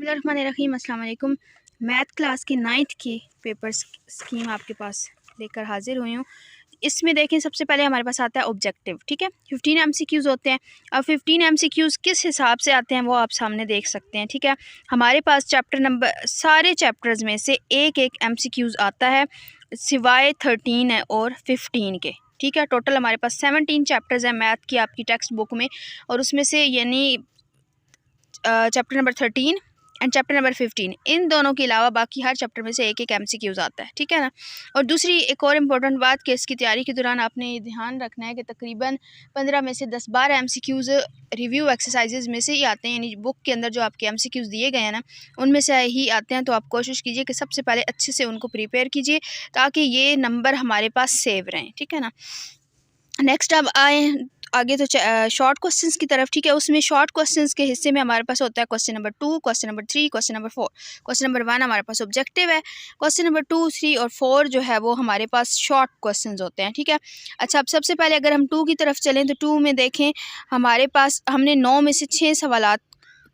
बिस्मिल्लाहिर्रहमानिर्रहीम। अस्सलाम वालेकुम। मैथ क्लास के 9th की पेपर स्कीम आपके पास लेकर हाजिर हुई हूँ। इसमें देखें, सबसे पहले हमारे पास आता है ऑब्जेक्टिव। ठीक है, 15 MCQs होते हैं। अब 15 MCQs किस हिसाब से आते हैं वो आप सामने देख सकते हैं। ठीक है, हमारे पास चैप्टर नंबर सारे चैप्टर्स में से एक एक MCQs आता है, सिवाय 13 है और 15 के। ठीक है, टोटल हमारे पास 17 चैप्टर्स हैं मैथ की आपकी टेक्स्ट बुक में, और उसमें से यानी chapter number 13 and chapter number 15, इन दोनों के अलावा बाकी हर चैप्टर में से एक एक MCQs आता है। ठीक है ना। और दूसरी एक और इम्पोर्टेंट बात कि इसकी तैयारी के दौरान आपने ये ध्यान रखना है कि तकरीबन 15 में से 10-12 MCQs रिव्यू एक्सरसाइजेज में से ही आते हैं, यानी बुक के अंदर जो आपके MCQs दिए गए हैं ना उनमें से ही आते हैं। तो आप कोशिश कीजिए कि सबसे पहले अच्छे से उनको प्रिपेयर कीजिए ताकि ये नंबर हमारे पास सेव रहें। ठीक है ना। नेक्स्ट अब आए आगे तो शॉर्ट क्वेश्चंस की तरफ। ठीक है, उसमें शॉर्ट क्वेश्चंस के हिस्से में हमारे पास होता है question number 2, question number 3, question number 4। Question number 1 हमारे पास ऑब्जेक्टिव है, क्वेश्चन नंबर 2, 3 और 4 जो है वो हमारे पास शॉर्ट क्वेश्चंस होते हैं। ठीक है, अच्छा अब सबसे पहले अगर हम 2 की तरफ चलें तो 2 में देखें हमारे पास हमने 9 में से 6 सवालात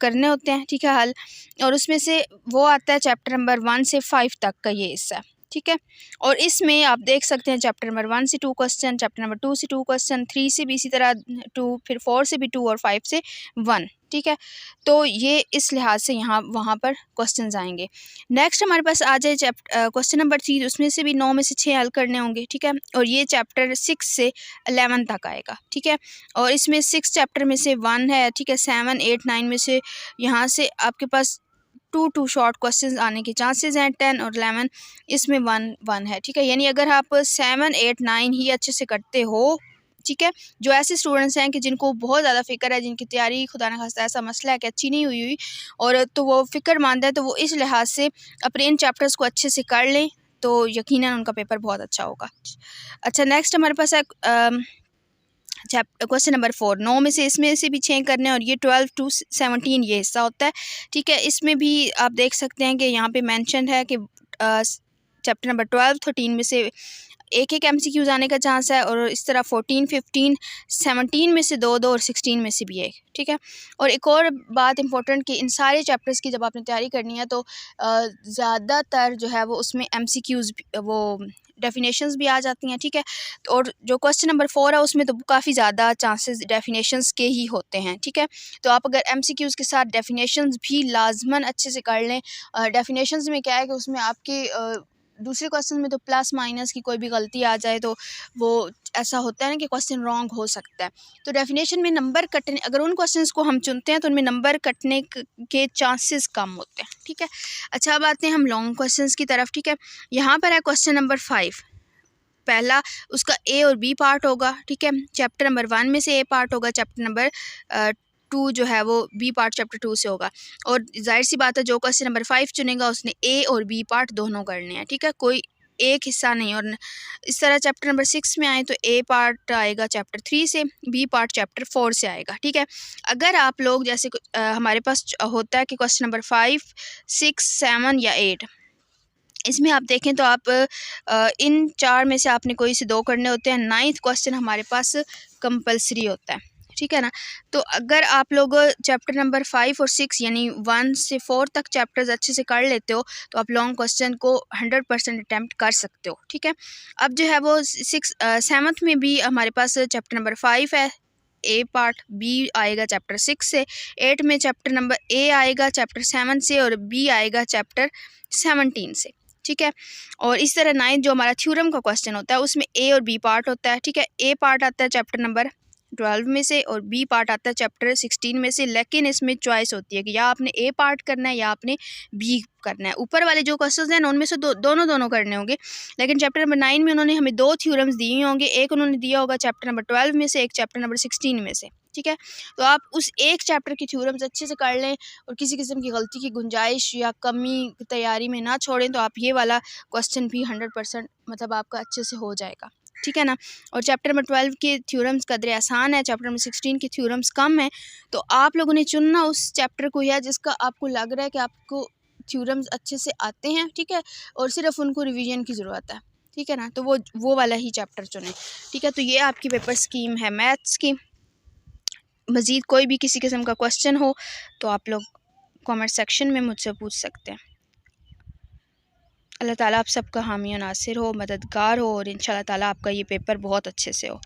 करने होते हैं। ठीक है, हल, और उसमें से वो आता है चैप्टर नंबर 1 से 5 तक का ये हिस्सा। ठीक है, और इसमें आप देख सकते हैं चैप्टर नंबर 1 से 2 क्वेश्चन, चैप्टर नंबर 2 से 2 क्वेश्चन, 3 से भी इसी तरह 2, फिर 4 से भी 2 और 5 से 1। ठीक है, तो ये इस लिहाज से यहाँ वहाँ पर क्वेश्चंस आएंगे। नेक्स्ट हमारे पास आ जाए क्वेश्चन नंबर 3, उसमें से भी 9 में से 6 हल करने होंगे। ठीक है, और ये चैप्टर 6 से 11 तक आएगा। ठीक है, और इसमें 6 चैप्टर में से 1 है। ठीक है, 7, 8, 9 में से यहाँ से आपके पास 2 शॉर्ट क्वेश्चंस आने के चांसेस हैं। 10 और 11 इसमें 1 है। ठीक है, यानी अगर आप 7, 8, 9 ही अच्छे से करते हो, ठीक है, जो ऐसे स्टूडेंट्स हैं कि जिनको बहुत ज़्यादा फ़िक्र है, जिनकी तैयारी खुदा न खास्ता ऐसा मसला है कि अच्छी नहीं हुई और तो वो फ़िक्रमंद है, तो वो इस लिहाज से अपने इन चैप्टर्स को अच्छे से कर लें तो यकीनन उनका पेपर बहुत अच्छा होगा। अच्छा, नेक्स्ट हमारे पास है क्वेश्चन नंबर 4। 9 में से इसमें से भी 6 करने और ये 12 to 17 ये हिस्सा होता है। ठीक है, इसमें भी आप देख सकते हैं कि यहाँ पे मेंशन है कि चैप्टर नंबर 12, 13 में से एक एक MCQs आने का चांस है, और इस तरह 14, 15, 17 में से 2 और 16 में से भी एक। ठीक है, और एक और बात इंपॉर्टेंट कि इन सारे चैप्टर्स की जब आपने तैयारी करनी है तो ज़्यादातर जो है वो उसमें MCQs वो डेफिनेशंस भी आ जाती हैं। ठीक है, तो और जो क्वेश्चन नंबर 4 है उसमें तो काफ़ी ज़्यादा चांसेस डेफिनेशंस के ही होते हैं। ठीक है, तो आप अगर MCQs के साथ डेफिनेशंस भी लाजमन अच्छे से कर लें। डेफिनेशंस में क्या है कि उसमें आपके दूसरे क्वेश्चन में तो प्लस माइनस की कोई भी गलती आ जाए तो वो ऐसा होता है ना कि क्वेश्चन रॉन्ग हो सकता है। तो डेफिनेशन में नंबर कटने, अगर उन क्वेश्चंस को हम चुनते हैं तो उनमें नंबर कटने के चांसेस कम होते हैं। ठीक है, अच्छा अब आते हैं हम लॉन्ग क्वेश्चंस की तरफ। ठीक है, यहाँ पर है क्वेश्चन नंबर 5। पहला उसका A और B पार्ट होगा। ठीक है, चैप्टर नंबर 1 में से A पार्ट होगा, चैप्टर नंबर 2 जो है वो B पार्ट चैप्टर 2 से होगा। और जाहिर सी बात है जो क्वेश्चन नंबर 5 चुनेगा उसने A और B पार्ट दोनों करने हैं। ठीक है, कोई एक हिस्सा नहीं। और इस तरह चैप्टर नंबर 6 में आए तो A पार्ट आएगा चैप्टर 3 से, B पार्ट चैप्टर 4 से आएगा। ठीक है, अगर आप लोग जैसे हमारे पास होता है कि क्वेश्चन नंबर 5, 6, 7 या 8, इसमें आप देखें तो आप इन 4 में से आपने कोई से 2 करने होते हैं। 9th क्वेश्चन हमारे पास कंपलसरी होता है। ठीक है ना, तो अगर आप लोग चैप्टर नंबर 5 और 6 यानी 1 से 4 तक चैप्टर्स अच्छे से कर लेते हो तो आप लॉन्ग क्वेश्चन को 100% अटैम्प्ट कर सकते हो। ठीक है, अब जो है वो 7th में भी हमारे पास चैप्टर नंबर 5 है, A पार्ट, B आएगा चैप्टर 6 से, 8 में चैप्टर नंबर A आएगा चैप्टर 7 से और B आएगा चैप्टर 17 से। ठीक है, और इस तरह 9th जो हमारा थ्योरम का क्वेश्चन होता है उसमें A और B पार्ट होता है। ठीक है, A पार्ट आता है चैप्टर नंबर 12 में से और B पार्ट आता है चैप्टर 16 में से, लेकिन इसमें चॉइस होती है कि या आपने A पार्ट करना है या आपने B करना है। ऊपर वाले जो क्वेश्चंस हैं उनमें से दोनों करने होंगे, लेकिन चैप्टर नंबर 9 में उन्होंने हमें 2 थ्योरम्स दिए होंगे। एक उन्होंने दिया होगा चैप्टर नंबर 12 में से, एक चैप्टर नंबर 16 में से। ठीक है, तो आप उस एक चैप्टर की थ्योरम्स अच्छे से कर लें और किसी किस्म की गलती की गुंजाइश या कमी तैयारी में ना छोड़ें तो आप ये वाला क्वेश्चन भी 100% मतलब आपका अच्छे से हो जाएगा। ठीक है ना, और चैप्टर नंबर 12 के थ्योरम्स कदरे आसान है, चैप्टर नंबर 16 के थ्योरम्स कम है। तो आप लोगों ने चुनना उस चैप्टर को या जिसका आपको लग रहा है कि आपको थ्योरम्स अच्छे से आते हैं। ठीक है, और सिर्फ उनको रिवीजन की ज़रूरत है। ठीक है ना, तो वो वाला ही चैप्टर चुनें। ठीक है, तो ये आपकी पेपर स्कीम है मैथ्स की। मज़ीद कोई भी किसी किस्म का क्वेश्चन हो तो आप लोग कमेंट सेक्शन में मुझसे पूछ सकते हैं। अल्लाह ताला आप सबका हामी और नासिर हो, मददगार हो और इंशाअल्लाह ताला आपका ये पेपर बहुत अच्छे से हो।